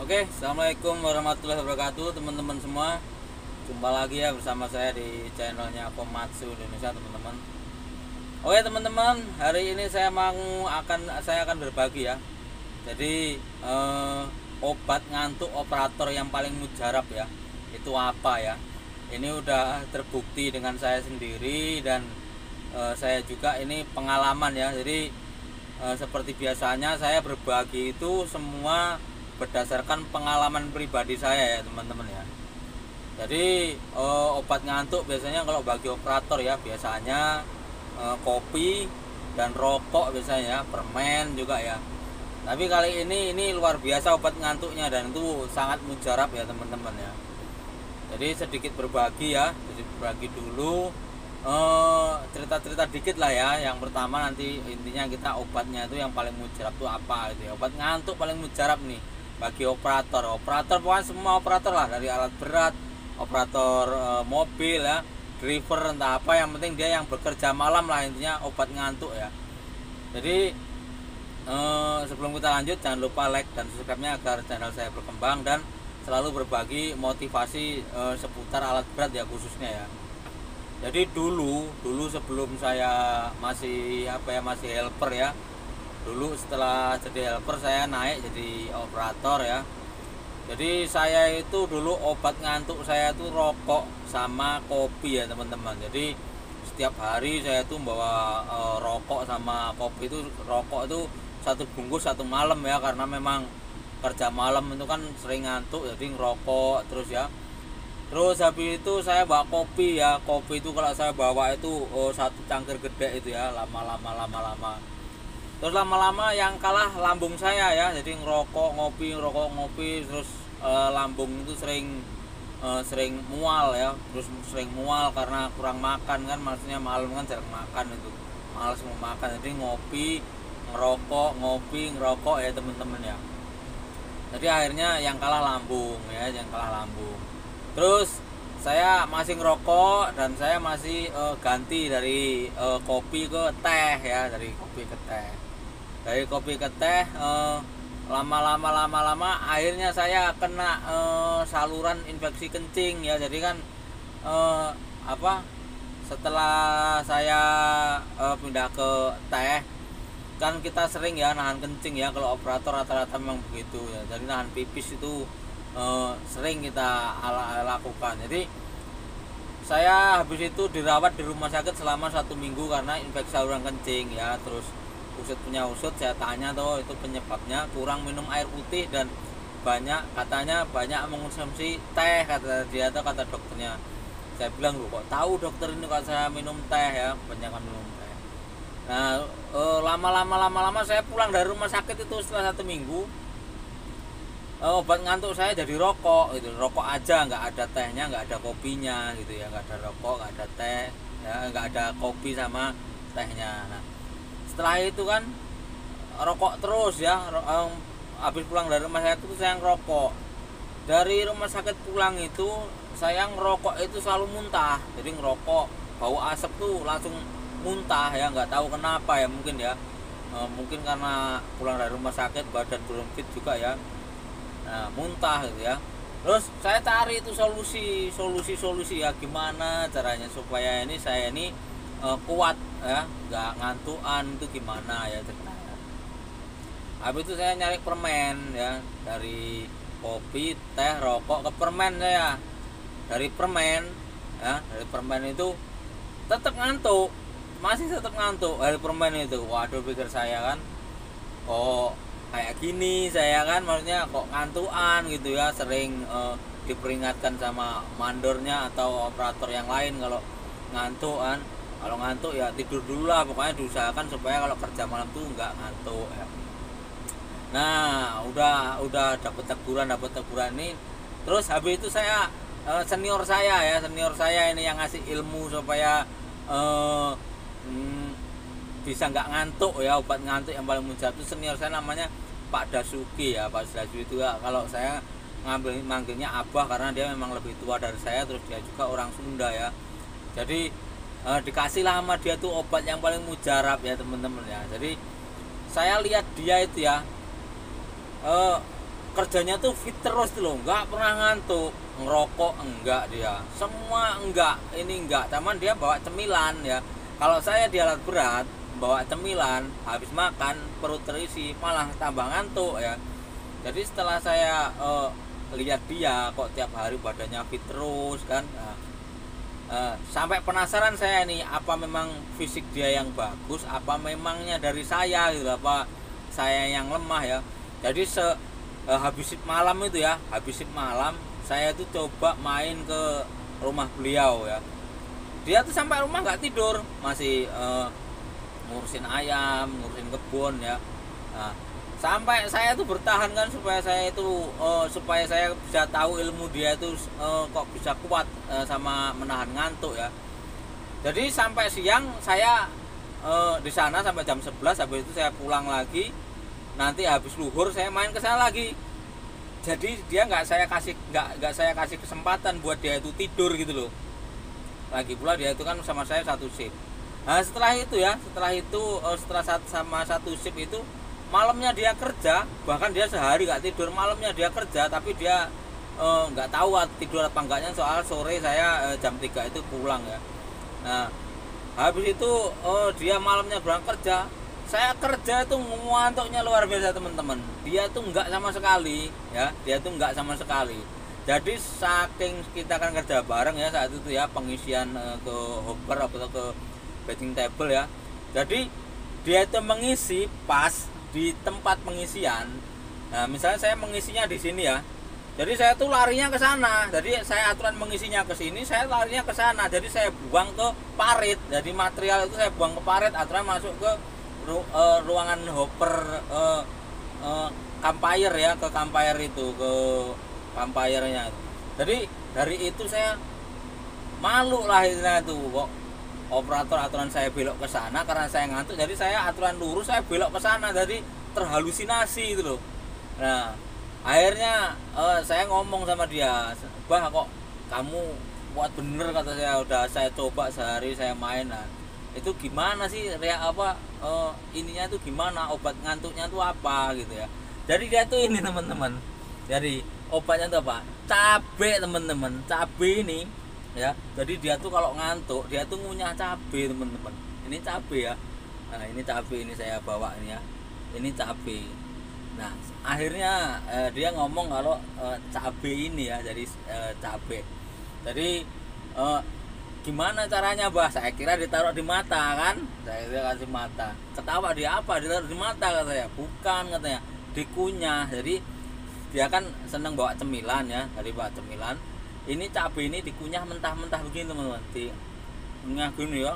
Oke, assalamualaikum warahmatullahi wabarakatuh teman-teman semua. Jumpa lagi ya bersama saya di channelnya Komatsu Indonesia teman-teman. Oke teman-teman, hari ini saya akan berbagi ya. Jadi obat ngantuk operator yang paling mujarab ya, itu apa ya? Ini udah terbukti dengan saya sendiri dan saya juga ini pengalaman ya. Jadi seperti biasanya saya berbagi itu semua berdasarkan pengalaman pribadi saya ya teman-teman ya. Jadi obat ngantuk biasanya kalau bagi operator ya biasanya kopi dan rokok biasanya ya, permen juga ya. Tapi kali ini luar biasa obat ngantuknya dan itu sangat mujarab ya teman-teman ya. Jadi sedikit berbagi ya, jadi berbagi dulu cerita-cerita dikit lah ya. Yang pertama nanti intinya kita obatnya itu yang paling mujarab itu apa gitu ya. Obat ngantuk paling mujarab nih bagi operator pokoknya semua operator lah, dari alat berat, operator mobil ya, driver entah apa, yang penting dia yang bekerja malam lah, intinya obat ngantuk ya. Jadi sebelum kita lanjut jangan lupa like dan subscribe-nya agar channel saya berkembang dan selalu berbagi motivasi seputar alat berat ya khususnya ya. Jadi dulu sebelum saya masih masih helper ya, dulu setelah jadi helper saya naik jadi operator ya. Jadi saya itu dulu obat ngantuk saya itu rokok sama kopi ya teman-teman. Jadi setiap hari saya tuh bawa rokok sama kopi itu. Rokok itu satu bungkus satu malam ya, karena memang kerja malam itu kan sering ngantuk, jadi ngerokok terus ya. Terus habis itu saya bawa kopi ya. Kopi itu kalau saya bawa itu satu cangkir gede itu ya, lama. Terus lama-lama yang kalah lambung saya ya. Jadi ngerokok ngopi terus lambung itu sering mual ya. Terus sering mual karena kurang makan kan, maksudnya malam kan jarang makan itu. Males mau makan. Jadi ngopi, ngerokok ya teman-teman ya. Jadi akhirnya yang kalah lambung ya, Terus saya masih ngerokok dan saya masih ganti dari kopi ke teh ya, dari kopi ke teh. Lama-lama akhirnya saya kena saluran infeksi kencing ya. Jadi kan setelah saya pindah ke teh kan kita sering ya nahan kencing ya, kalau operator rata-rata memang begitu ya. Jadi nahan pipis itu sering kita lakukan. Jadi saya habis itu dirawat di rumah sakit selama 1 minggu karena infeksi saluran kencing ya. Terus usut saya tanya tuh itu penyebabnya kurang minum air putih dan katanya banyak mengonsumsi teh, kata dia atau kata dokternya. Saya bilang, lu kok tahu dokter ini kalau saya minum teh ya, kebanyakan minum teh. Nah lama-lama saya pulang dari rumah sakit itu setelah 1 minggu, obat ngantuk saya jadi rokok gitu. Rokok aja, nggak ada tehnya, nggak ada kopinya gitu ya, nggak ada rokok, nggak ada teh ya, nggak ada kopi sama tehnya. Nah setelah itu kan rokok terus ya. Habis pulang dari rumah sakit itu saya ngerokok. Dari rumah sakit pulang itu saya ngerokok itu selalu muntah. Jadi ngerokok bau asap tuh langsung muntah ya, nggak tahu kenapa ya, mungkin ya mungkin karena pulang dari rumah sakit badan belum fit juga ya. Nah muntah gitu ya. Terus saya cari itu solusi ya, gimana caranya supaya saya ini kuat ya, nggak ngantuan, itu gimana ya ceritanya. Habis itu saya nyari permen ya, dari kopi, teh, rokok ke permen saya. Dari permen itu tetap ngantuk, masih tetap ngantuk dari permen itu. Waduh, pikir saya kan kok kayak gini, saya kan maksudnya kok ngantuan gitu ya. Sering diperingatkan sama mandornya atau operator yang lain kalau ngantuk ya tidur dulu lah, pokoknya diusahakan supaya kalau kerja malam tuh nggak ngantuk ya. Nah udah dapat teguran ini. Terus habis itu saya senior saya ini yang ngasih ilmu supaya bisa nggak ngantuk ya, obat ngantuk yang paling mujarab itu senior saya, namanya Pak Dasuki ya. Pak Dasuki itu ya, kalau saya manggilnya Abah karena dia memang lebih tua dari saya. Terus dia juga orang Sunda ya. Jadi dikasihlah sama dia tuh obat yang paling mujarab ya teman-teman ya. Jadi saya lihat dia itu ya, kerjanya tuh fit terus tuh loh, nggak pernah ngantuk. Ngerokok enggak, dia semua enggak, ini enggak, cuman dia bawa cemilan ya. Kalau saya di alat berat bawa cemilan, habis makan perut terisi malah tambah ngantuk ya. Jadi setelah saya lihat dia kok tiap hari badannya fit terus kan, sampai penasaran saya nih, apa memang fisik dia yang bagus, apa memangnya dari saya gitu, apa saya yang lemah ya. Jadi habis shift malam itu ya, habis shift malam saya tuh coba main ke rumah beliau ya. Dia tuh sampai rumah nggak tidur, masih ngurusin ayam, ngurusin kebun ya. Nah, sampai saya tuh bertahan kan, supaya saya itu supaya saya bisa tahu ilmu dia itu kok bisa kuat sama menahan ngantuk ya. Jadi sampai siang saya di sana sampai jam 11, habis itu saya pulang lagi. Nanti habis luhur saya main ke sana lagi. Jadi dia nggak saya kasih kesempatan buat dia itu tidur gitu loh. Lagi pula dia itu kan sama saya satu shift. Nah setelah sama satu shift itu, malamnya dia kerja, bahkan dia sehari nggak tidur. Malamnya dia kerja, tapi dia nggak tahu tidur apa enggaknya, soal sore saya jam 3 itu pulang ya. Nah habis itu dia malamnya berangkat kerja, saya kerja itu ngantuknya luar biasa teman-teman. Dia tuh nggak sama sekali ya, dia tuh nggak sama sekali. Jadi saking kita kan kerja bareng ya saat itu ya, pengisian ke hopper atau ke batching table ya. Jadi dia itu mengisi pas di tempat pengisian. Nah misalnya saya mengisinya di sini ya, jadi saya tuh larinya ke sana. Jadi saya aturan mengisinya ke sini, saya larinya ke sana. Jadi saya buang ke parit. Jadi material itu saya buang ke parit, aturan masuk ke ruangan hopper campfire ya, ke campfire itu, ke campfire-nya. Jadi dari itu saya malu lah itu kok operator aturan saya belok ke sana karena saya ngantuk. Jadi saya aturan lurus, saya belok ke sana, jadi terhalusinasi itu loh. Nah akhirnya saya ngomong sama dia, "Bah, kok kamu kuat bener," kata saya, "udah saya coba sehari saya main." Nah itu gimana sih ininya tuh gimana, obat ngantuknya tuh apa gitu ya. Jadi dia tuh ini teman-teman, jadi obatnya tuh apa, cabe teman-teman, cabe ini ya. Jadi dia tuh kalau ngantuk dia tuh ngunyah cabe teman-teman. Ini cabe ya. Nah ini cabe, ini saya bawa ini ya, ini cabe. Nah akhirnya dia ngomong kalau cabe ini ya, jadi cabe. Jadi gimana caranya, Bah? Saya kira ditaruh di mata kan, saya kira kasih mata. Ketawa dia, apa ditaruh di mata katanya? Bukan katanya, dikunyah. Jadi dia kan seneng bawa cemilan ya, dari bawa cemilan. Ini cabai ini dikunyah mentah-mentah begini teman-teman, dikunyah gini ya,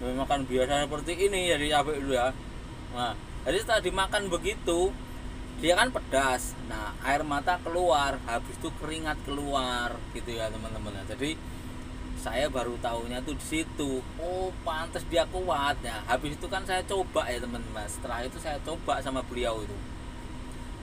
makan biasa seperti ini jadi cabai dulu ya. Nah jadi setelah dimakan begitu, dia kan pedas. Nah air mata keluar, habis itu keringat keluar gitu ya teman-teman. Jadi saya baru tahunya tuh di situ, oh pantas dia kuat ya. Habis itu kan saya coba ya teman-teman. Setelah itu saya coba sama beliau itu,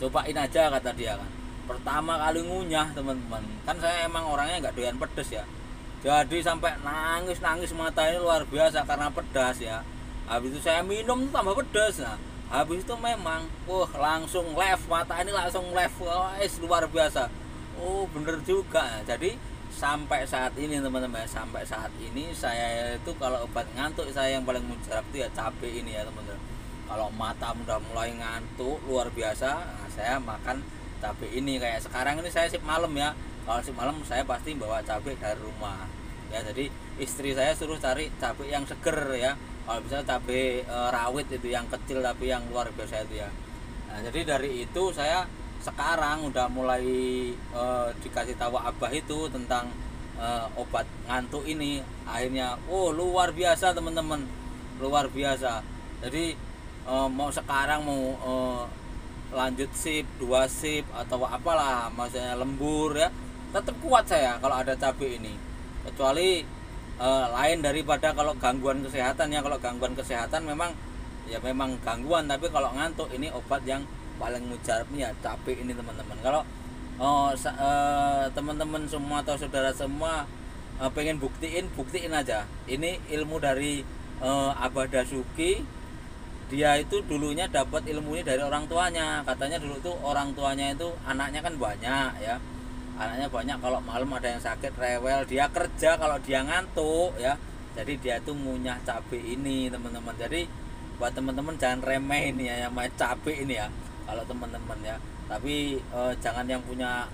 cobain aja kata dia kan. Pertama kali ngunyah teman-teman, kan saya emang orangnya nggak doyan pedes ya. Jadi sampai nangis mata ini luar biasa karena pedas ya. Habis itu saya minum tuh tambah pedas. Nah habis itu memang langsung left, mata ini langsung left, luar biasa. Oh bener juga. Jadi sampai saat ini teman-teman, sampai saat ini saya itu kalau obat ngantuk saya yang paling mujarab itu ya cabai ini ya teman-teman. Kalau mata udah mulai ngantuk luar biasa, nah saya makan cabai ini. Kayak sekarang ini saya sip malam ya, kalau sip malam saya pasti bawa cabai dari rumah ya. Jadi istri saya suruh cari cabai yang seger ya, kalau bisa cabai rawit itu yang kecil tapi yang luar biasa itu ya. Nah jadi dari itu saya sekarang udah mulai dikasih tahu abah itu tentang obat ngantuk ini. Akhirnya luar biasa teman-teman, luar biasa. Jadi mau sekarang mau lanjut sip, 2 sip atau apalah, maksudnya lembur ya, tetap kuat saya kalau ada cabai ini. Kecuali lain daripada kalau gangguan kesehatan ya. Kalau gangguan kesehatan memang gangguan, tapi kalau ngantuk ini obat yang paling mujarabnya cabai ini teman-teman. Kalau teman-teman semua atau saudara semua pengen buktiin aja. Ini ilmu dari Abah Dasuki dia itu dulunya dapat ilmunya dari orang tuanya. Katanya dulu tuh orang tuanya itu anaknya kan banyak ya, anaknya banyak, kalau malam ada yang sakit rewel, dia kerja kalau dia ngantuk ya, jadi dia tuh ngunyah cabai ini teman-teman. Jadi buat teman-teman jangan remeh ini ya, yang main cabai ini ya kalau teman-teman ya. Tapi jangan yang punya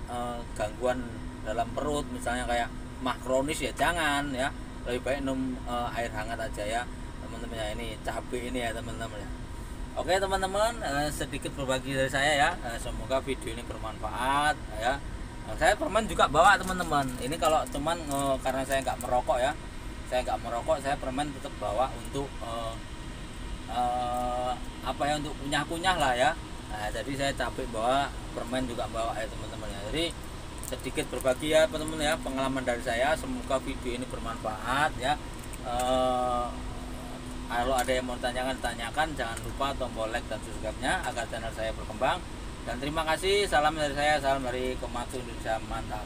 gangguan dalam perut misalnya kayak mah kronis ya jangan ya, lebih baik minum air hangat aja ya teman-teman ya. Ini cabai ini ya teman-teman ya. Oke teman-teman, sedikit berbagi dari saya ya. Semoga video ini bermanfaat ya. Saya permen juga bawa teman-teman. Ini kalau cuman karena saya nggak merokok ya, saya permen tetap bawa untuk apa ya, untuk kunyah-kunyah lah ya. Nah, jadi saya capek bawa permen juga bawa ya teman-teman ya. Jadi sedikit berbagi ya teman-teman ya, pengalaman dari saya. Semoga video ini bermanfaat ya. Kalau ada yang mau tanyakan, jangan lupa tombol like dan subscribe-nya agar channel saya berkembang. Dan terima kasih, salam dari saya, salam dari Komatsu Indonesia, mantap.